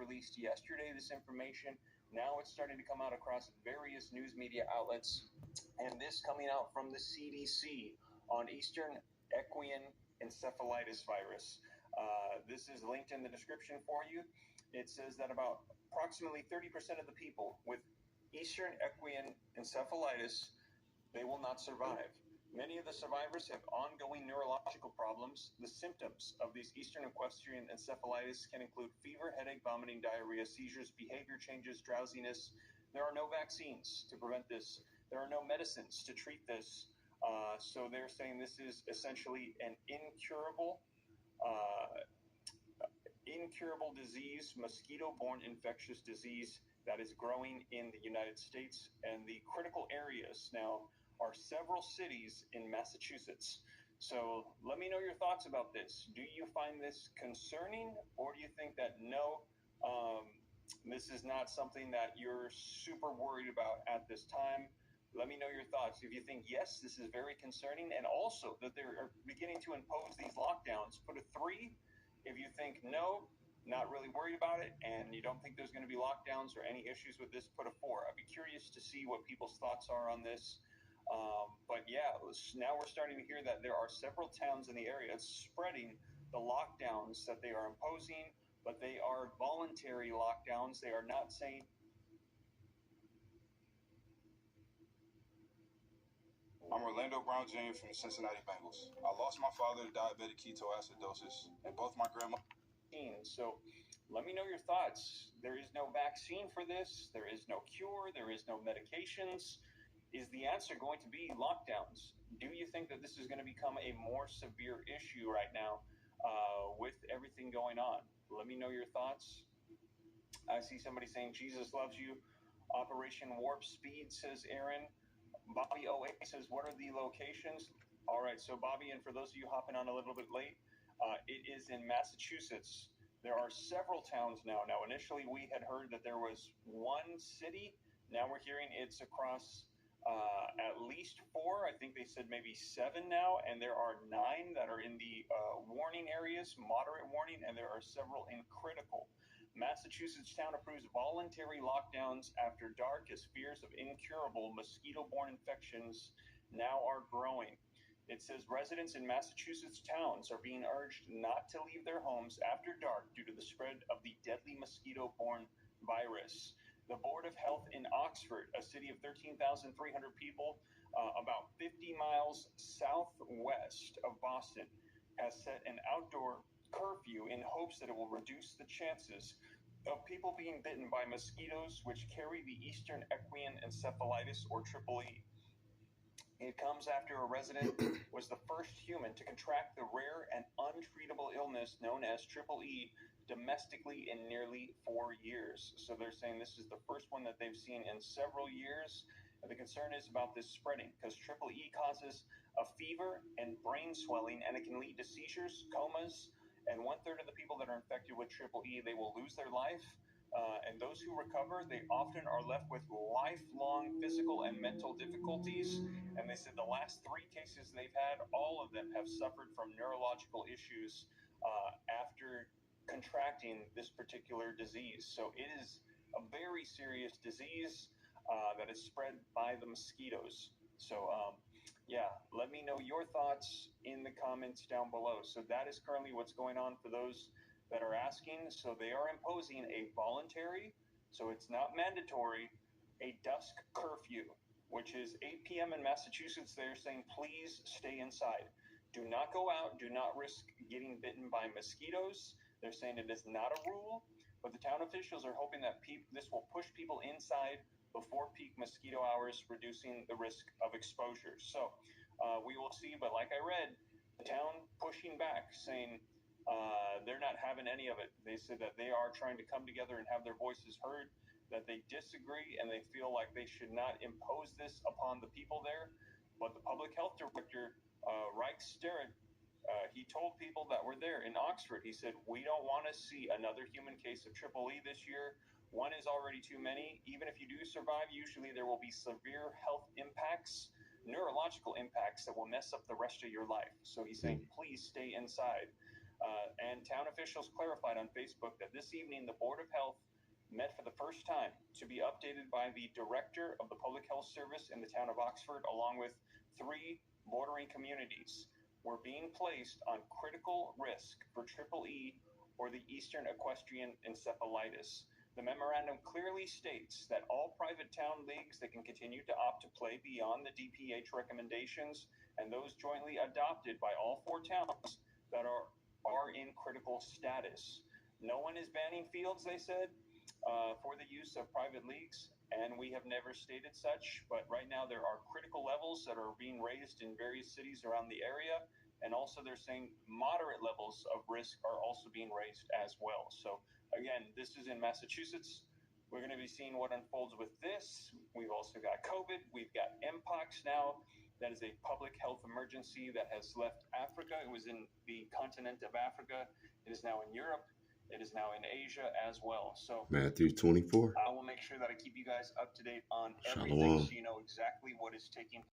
released yesterday, this information. Now it's starting to come out across various news media outlets, and this coming out from the CDC on Eastern equine encephalitis virus. This is linked in the description for you. It says that about approximately 30% of the people with Eastern equine encephalitis, they will not survive. Many of the survivors have ongoing neurological problems. The symptoms of these Eastern equestrian encephalitis can include fever, headache, vomiting, diarrhea, seizures, behavior changes, drowsiness. There are no vaccines to prevent this. There are no medicines to treat this. So they're saying this is essentially an incurable disease, mosquito-borne infectious disease that is growing in the United States. And the critical areas now are several cities in Massachusetts. So let me know your thoughts about this. Do you find this concerning, or do you think that no, this is not something that you're super worried about at this time? Let me know your thoughts. If you think, yes, this is very concerning, and also that they're beginning to impose these lockdowns, put a 3. If you think, no, not really worried about it, and you don't think there's going to be lockdowns or any issues with this, put a 4. I'd be curious to see what people's thoughts are on this. But yeah, now we're starting to hear that there are several towns in the area spreading the lockdowns that they are imposing, but they are voluntary lockdowns. They are not saying. I'm Orlando Brown James from the Cincinnati Bengals. I lost my father to diabetic ketoacidosis, and both my grandma. So let me know your thoughts. There is no vaccine for this. There is no cure. There is no medications. Is the answer going to be lockdowns? Do you think that this is going to become a more severe issue right now with everything going on? Let me know your thoughts. I see somebody saying Jesus loves you. Operation Warp Speed, says Aaron. Bobby 08 says, what are the locations? All right, so Bobby, and for those of you hopping on a little bit late, it is in Massachusetts. There are several towns now. Now, initially we had heard that there was one city. Now we're hearing it's across at least 4. I think they said maybe 7 now, and there are 9 that are in the warning areas, moderate warning, and there are several in critical. Massachusetts town approves voluntary lockdowns after dark as fears of incurable mosquito-borne infections now are growing. It says residents in Massachusetts towns are being urged not to leave their homes after dark due to the spread of the deadly mosquito-borne virus. The Board of Health in Oxford, a city of 13,300 people, about 50 miles southwest of Boston, has set an outdoor curfew in hopes that it will reduce the chances of people being bitten by mosquitoes which carry the Eastern equine encephalitis, or triple E. It comes after a resident was the first human to contract the rare and untreatable illness known as triple E domestically in nearly 4 years. So they're saying this is the first one that they've seen in several years. And the concern is about this spreading because triple E causes a fever and brain swelling, and it can lead to seizures, comas, and 1/3 of the people that are infected with triple E, they will lose their life. And those who recover, they often are left with lifelong physical and mental difficulties. And they said the last 3 cases they've had, all of them have suffered from neurological issues after contracting this particular disease. So it is a very serious disease that is spread by the mosquitoes. So yeah, let me know your thoughts in the comments down below. So that is currently what's going on for those that are asking. So they are imposing a voluntary, so it's not mandatory, a dusk curfew, which is 8 p.m. in Massachusetts. They're saying, please stay inside. Do not go out. Do not risk getting bitten by mosquitoes. They're saying it is not a rule, but the town officials are hoping that this will push people inside before peak mosquito hours, reducing the risk of exposure. So we will see, but like I read, the town pushing back, saying they're not having any of it. They said that they are trying to come together and have their voices heard, that they disagree and they feel like they should not impose this upon the people there. But the public health director, Reich Sterritt, he told people that were there in Oxford, he said, we don't want to see another human case of triple E this year. One is already too many. Even if you do survive, usually there will be severe health impacts, neurological impacts that will mess up the rest of your life. So he's saying, please stay inside. And town officials clarified on Facebook that this evening the Board of Health met for the first time to be updated by the director of the Public Health Service in the town of Oxford, along with 3 bordering communities, were being placed on critical risk for triple E or the Eastern Equestrian Encephalitis. The memorandum clearly states that all private town leagues that can continue to opt to play beyond the DPH recommendations and those jointly adopted by all 4 towns that are in critical status. No one is banning fields, they said, for the use of private leagues, and we have never stated such, but right now there are critical levels that are being raised in various cities around the area, and also they're saying moderate levels of risk are also being raised as well. So again, this is in Massachusetts. We're going to be seeing what unfolds with this. We've also got COVID. We've got Mpox now. That is a public health emergency that has left Africa. It was in the continent of Africa. It is now in Europe. It is now in Asia as well. So Matthew 24. I will make sure that I keep you guys up to date on everything Shalom. so you know exactly what is taking place.